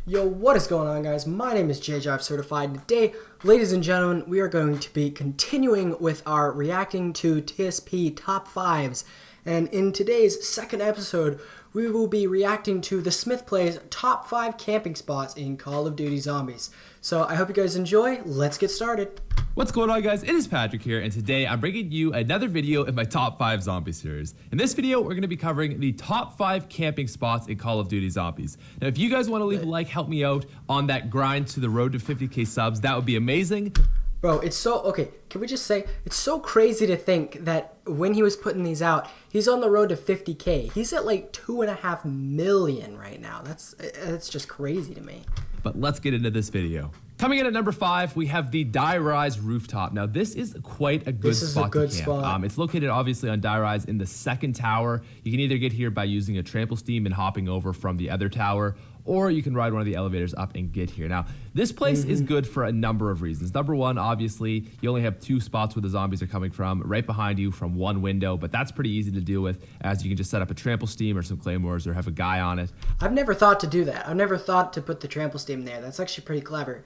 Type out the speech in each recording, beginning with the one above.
Yo, what is going on, guys? My name is JJive Certified. Today, ladies and gentlemen, we are going to be continuing with our reacting to TSP top 5s. And in today's second episode, we will be reacting to TheSmithPlays top 5 camping spots in Call of Duty Zombies. So I hope you guys enjoy. Let's get started. What's going on, guys? It is Patrick here, and today I'm bringing you another video in my top 5 zombie series. In this video, we're going to be covering the top 5 camping spots in Call of Duty Zombies. Now, if you guys want to leave a like, help me out on that grind to the road to 50k subs, that would be amazing. Bro, it's so, okay, can we just say, it's so crazy to think that when he was putting these out, he's on the road to 50k. He's at like 2.5 million right now. That's just crazy to me. But let's get into this video. Coming in at number 5, we have the Die Rise rooftop. Now, this is quite a good spot to camp. It's located obviously on Die Rise in the second tower. You can either get here by using a trample steam and hopping over from the other tower, or you can ride one of the elevators up and get here. Now, this place is good for a number of reasons. Number one, obviously, you only have 2 spots where the zombies are coming from, right behind you from one window, but that's pretty easy to deal with, as you can just set up a trample steam or some claymores or have a guy on it. I've never thought to do that. I've never thought to put the trample steam there. That's actually pretty clever.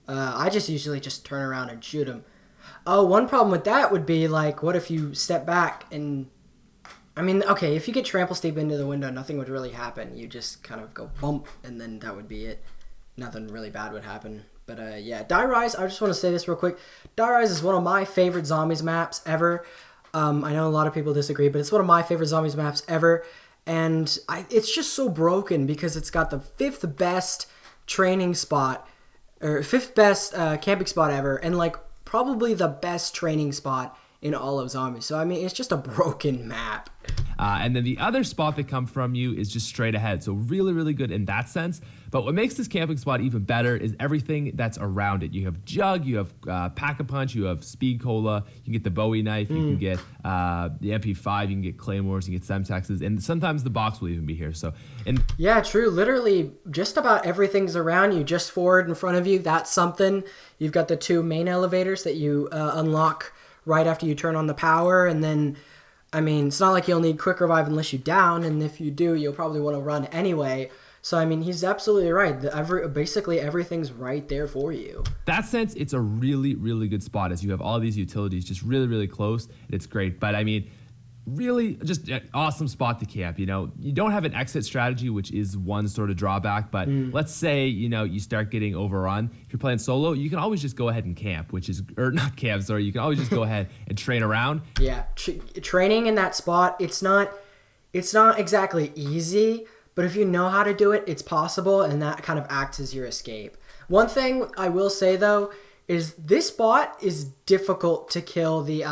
I just usually just turn around and shoot him. Oh, one problem with that would be, like, what if you step back and... I mean, okay, if you get trample steam into the window, nothing would really happen. You just kind of go bump, and then that would be it. Nothing really bad would happen. But, yeah, Die Rise, I just want to say this real quick. Die Rise is one of my favorite zombies maps ever. I know a lot of people disagree, but it's one of my favorite zombies maps ever. And it's just so broken because it's got the 5th best training spot, or 5th best camping spot ever, and like probably the best training spot in all of Zombies. So I mean, it's just a broken map. And then the other spot that come from you is just straight ahead. So really, really good in that sense. But what makes this camping spot even better is everything that's around it. You have Jug, you have Pack-a-Punch, you have Speed Cola, you can get the Bowie knife, you can get the MP5, you can get Claymores, you can get Semtexes, and sometimes the box will even be here. So, yeah, true. Literally, just about everything's around you, just forward in front of you. That's something. You've got the 2 main elevators that you unlock right after you turn on the power, and then, I mean, it's not like you'll need quick revive unless you down, and if you do, you'll probably want to run anyway. So, I mean, he's absolutely right. Basically, everything's right there for you. That sense, it's a really, really good spot, as you have all these utilities just really, really close, and it's great. But, I mean, really just an awesome spot to camp. You know, you don't have an exit strategy, which is one sort of drawback, but let's say, you know, you start getting overrun. If you're playing solo, you can always just go ahead and camp, or not camp, sorry, you can always just go ahead and train around. Yeah, training in that spot, it's not exactly easy, but if you know how to do it, it's possible, and that kind of acts as your escape. One thing I will say, though, is this spot is difficult to kill the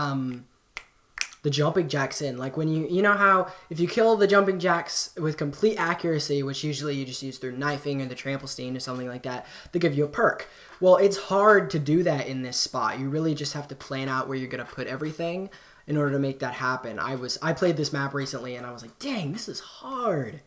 jumping jacks in. Like, when you know how if you kill the jumping jacks with complete accuracy, which usually you just use through knifing or the trample steam or something like that, they give you a perk. Well, it's hard to do that in this spot. You really just have to plan out where you're going to put everything in order to make that happen. I played this map recently, and I was like, dang, this is hard.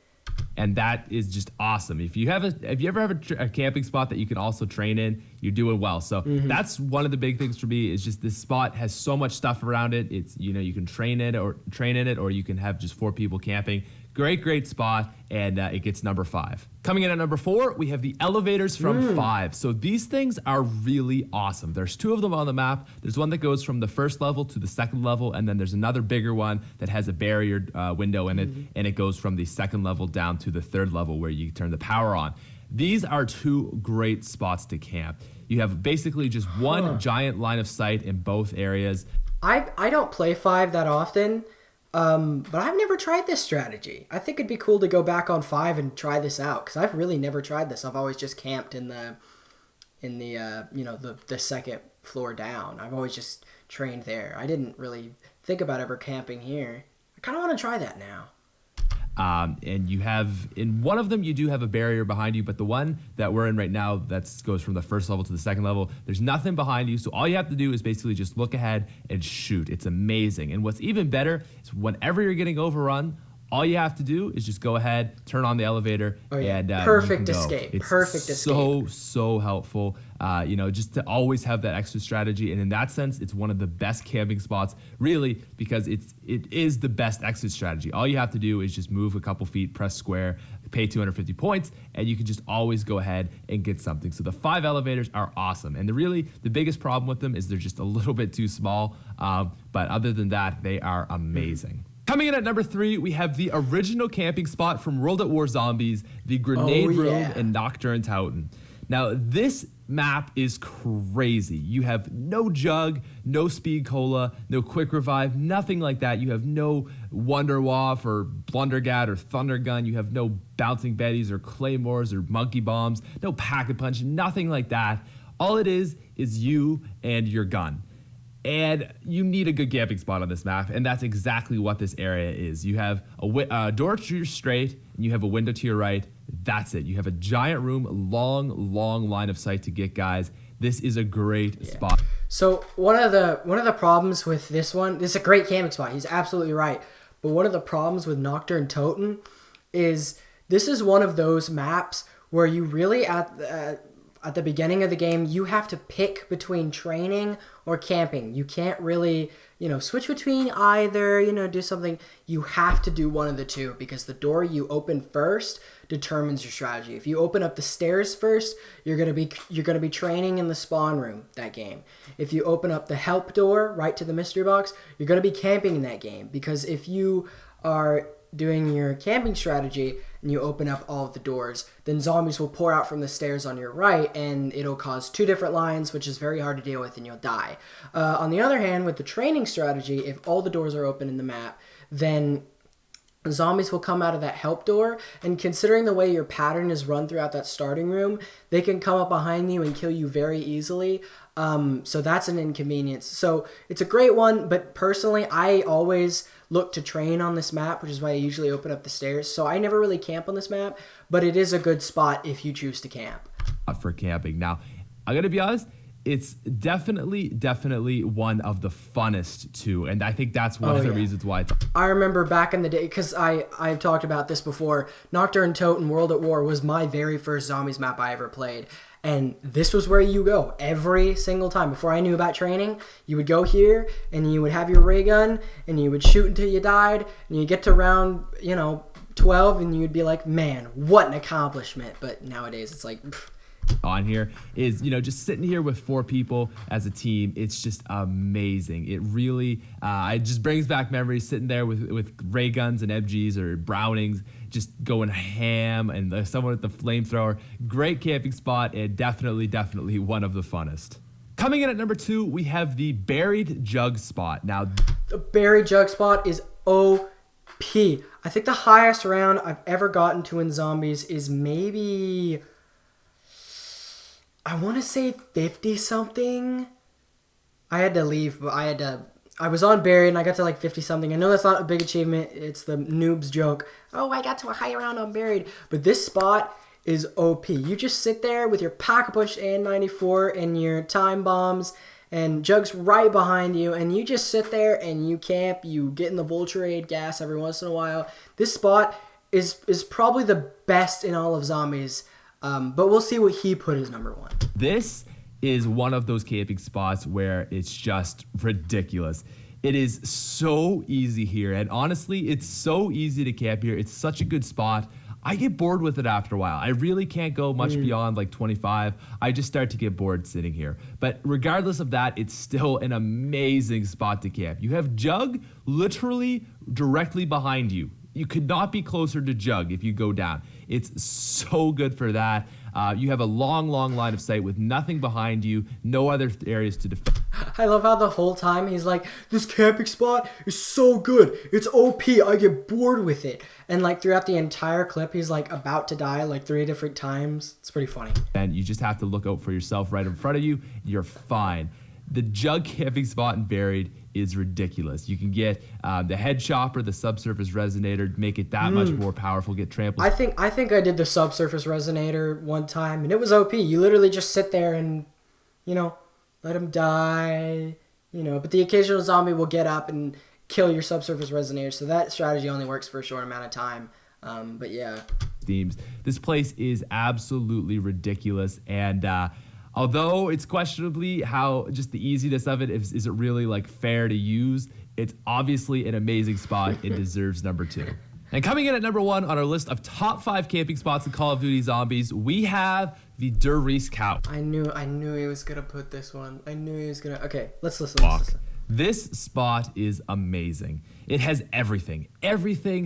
And that is just awesome. If you ever have a camping spot that you can also train in, you're doing well. So that's one of the big things for me, is just this spot has so much stuff around it. It's, you know, you can train in it, or you can have just 4 people camping. Great spot, and it gets number 5. Coming in at number 4, we have the elevators from 5. So these things are really awesome. There's 2 of them on the map. There's one that goes from the 1st level to the 2nd level, and then there's another bigger one that has a barrier window in it, and it goes from the 2nd level down to the 3rd level where you turn the power on. These are 2 great spots to camp. You have basically just one giant line of sight in both areas. I don't play 5 that often. But I've never tried this strategy. I think it'd be cool to go back on 5 and try this out, because I've really never tried this. I've always just camped in the you know, the 2nd floor down. I've always just trained there. I didn't really think about ever camping here. I kind of want to try that now. And you have, in one of them, you do have a barrier behind you, but the one that we're in right now, that goes from the 1st level to the 2nd level, there's nothing behind you, so all you have to do is basically just look ahead and shoot. It's amazing. And what's even better is whenever you're getting overrun, all you have to do is just go ahead, turn on the elevator, and perfect escape. It's perfect escape. So helpful. You know, just to always have that extra strategy, and in that sense, it's one of the best camping spots, really, because it is the best exit strategy. All you have to do is just move a couple feet, press square, pay 250 points, and you can just always go ahead and get something. So the 5 elevators are awesome. And the biggest problem with them is they're just a little bit too small. But other than that, they are amazing. Coming in at number 3, we have the original camping spot from World at War Zombies, the Grenade Room in Nocturne Towton. Now, this map is crazy. You have no Jug, no Speed Cola, no Quick Revive, nothing like that. You have no Wonder Waff or Blundergat or Thunder Gun. You have no Bouncing Betties or Claymores or Monkey Bombs, no Pack-a-Punch, nothing like that. All it is you and your gun. And you need a good camping spot on this map, and that's exactly what this area is. You have a door to your straight, and you have a window to your right. That's it. You have a giant room, long line of sight to get guys. This is a great spot. So one of the problems with this is a great camping spot. He's absolutely right. But one of the problems with Nocturne Towton is this is one of those maps where you really at the beginning of the game, you have to pick between training or camping. You can't really, switch between either, do something. You have to do one of the two because the door you open first determines your strategy. If you open up the stairs first, you're going to be training in the spawn room that game. If you open up the help door right to the mystery box, you're going to be camping in that game because if you are doing your camping strategy and you open up all of the doors, then zombies will pour out from the stairs on your right and it'll cause 2 different lines, which is very hard to deal with, and you'll die. On the other hand, with the training strategy, if all the doors are open in the map, then zombies will come out of that help door, and considering the way your pattern is run throughout that starting room, they can come up behind you and kill you very easily. So that's an inconvenience. So it's a great one, but personally, I always look to train on this map, which is why I usually open up the stairs. So I never really camp on this map, but it is a good spot if you choose to camp. For camping. Now, I gotta be honest, it's definitely one of the funnest too, and I think that's one of the reasons why it's... I remember back in the day, because I've talked about this before, Nocturne Towton World at War was my very first zombies map I ever played, and this was where you go every single time. Before I knew about training, you would go here, and you would have your ray gun, and you would shoot until you died, and you get to round, 12, and you'd be like, man, what an accomplishment. But nowadays, it's like... on here is, just sitting here with 4 people as a team. It's just amazing. It really, it just brings back memories sitting there with ray guns and MGs or Brownings, just going ham, and someone with the flamethrower. Great camping spot, and definitely one of the funnest. Coming in at number 2, we have the Buried Jug spot. Now, the Buried Jug spot is OP. I think the highest round I've ever gotten to in zombies is maybe... I want to say 50-something. I had to leave, but I was on Buried and I got to like 50-something. I know that's not a big achievement. It's the noob's joke. Oh, I got to a high round on Buried. But this spot is OP. You just sit there with your Pack-a-Punch N94 and your time bombs and Jug's right behind you, and you just sit there and you camp. You get in the Vulture gas every once in a while. This spot is probably the best in all of zombies. But we'll see what he put as number 1. This is one of those camping spots where it's just ridiculous. It is so easy here, and honestly, it's so easy to camp here. It's such a good spot. I get bored with it after a while. I really can't go much beyond like 25. I just start to get bored sitting here. But regardless of that, it's still an amazing spot to camp. You have Jug literally directly behind you. You could not be closer to Jug if you go down. It's so good for that. You have a long line of sight with nothing behind you, no other areas to defend. I love how the whole time he's like, this camping spot is so good. It's OP. I get bored with it. And like throughout the entire clip, he's like about to die like 3 different times. It's pretty funny. And you just have to look out for yourself right in front of you. You're fine. The Jug camping spot in Buried is ridiculous. You can get the head chopper, the subsurface resonator, make it that much more powerful, get trampled. I think I did the subsurface resonator one time, and it was OP. You literally just sit there and, let him die, But the occasional zombie will get up and kill your subsurface resonator, so that strategy only works for a short amount of time. But yeah. Themes. This place is absolutely ridiculous, and although it's questionably how just the easiness of it, is it really like fair to use? It's obviously an amazing spot. It deserves number 2. And coming in at number 1 on our list of top 5 camping spots in Call of Duty Zombies, we have the Der Riese Couch. I knew he was gonna put this one. I knew he was gonna. Okay, let's listen. Let's listen. This spot is amazing. It has everything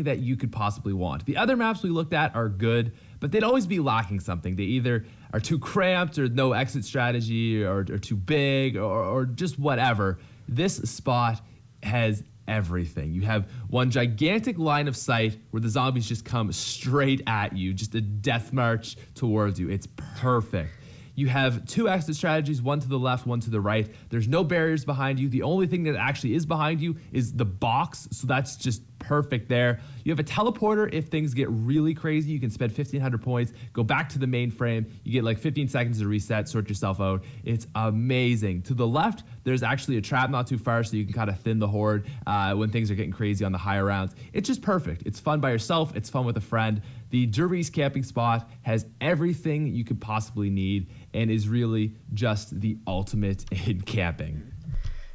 that you could possibly want. The other maps we looked at are good, but they'd always be lacking something. They either are too cramped or no exit strategy or too big or just whatever. This spot has everything. You have one gigantic line of sight where the zombies just come straight at you, just a death march towards you. It's perfect. You have 2 exit strategies, one to the left, one to the right. There's no barriers behind you. The only thing that actually is behind you is the box, so that's just perfect there. You have a teleporter if things get really crazy. You can spend 1,500 points, go back to the mainframe. You get like 15 seconds to reset, sort yourself out. It's amazing. To the left, there's actually a trap not too far, so you can kind of thin the horde when things are getting crazy on the higher rounds. It's just perfect. It's fun by yourself. It's fun with a friend. The Der Riese camping spot has everything you could possibly need and is really just the ultimate in camping.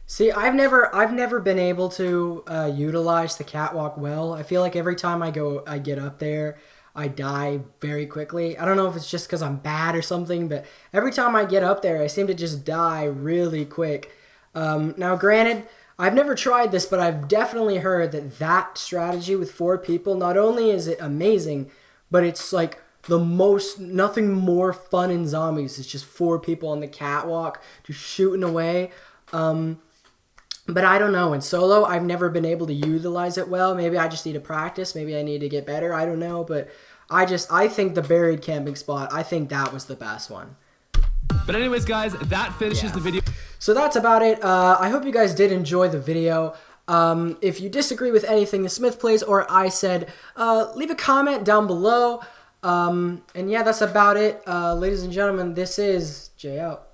See, I've never been able to utilize the catwalk well. I feel like every time I get up there, I die very quickly. I don't know if it's just because I'm bad or something, but every time I get up there, I seem to just die really quick. Now, granted, I've never tried this, but I've definitely heard that strategy with 4 people, not only is it amazing, but it's like nothing more fun in zombies. It's just 4 people on the catwalk just shooting away. But I don't know. In solo, I've never been able to utilize it well. Maybe I just need to practice. Maybe I need to get better. I don't know. But I think the buried camping spot, I think that was the best one. But anyways, guys, that finishes the video. So that's about it. I hope you guys did enjoy the video. If you disagree with anything the Smith plays or I said, leave a comment down below. And yeah, that's about it. Ladies and gentlemen, this is Jay out.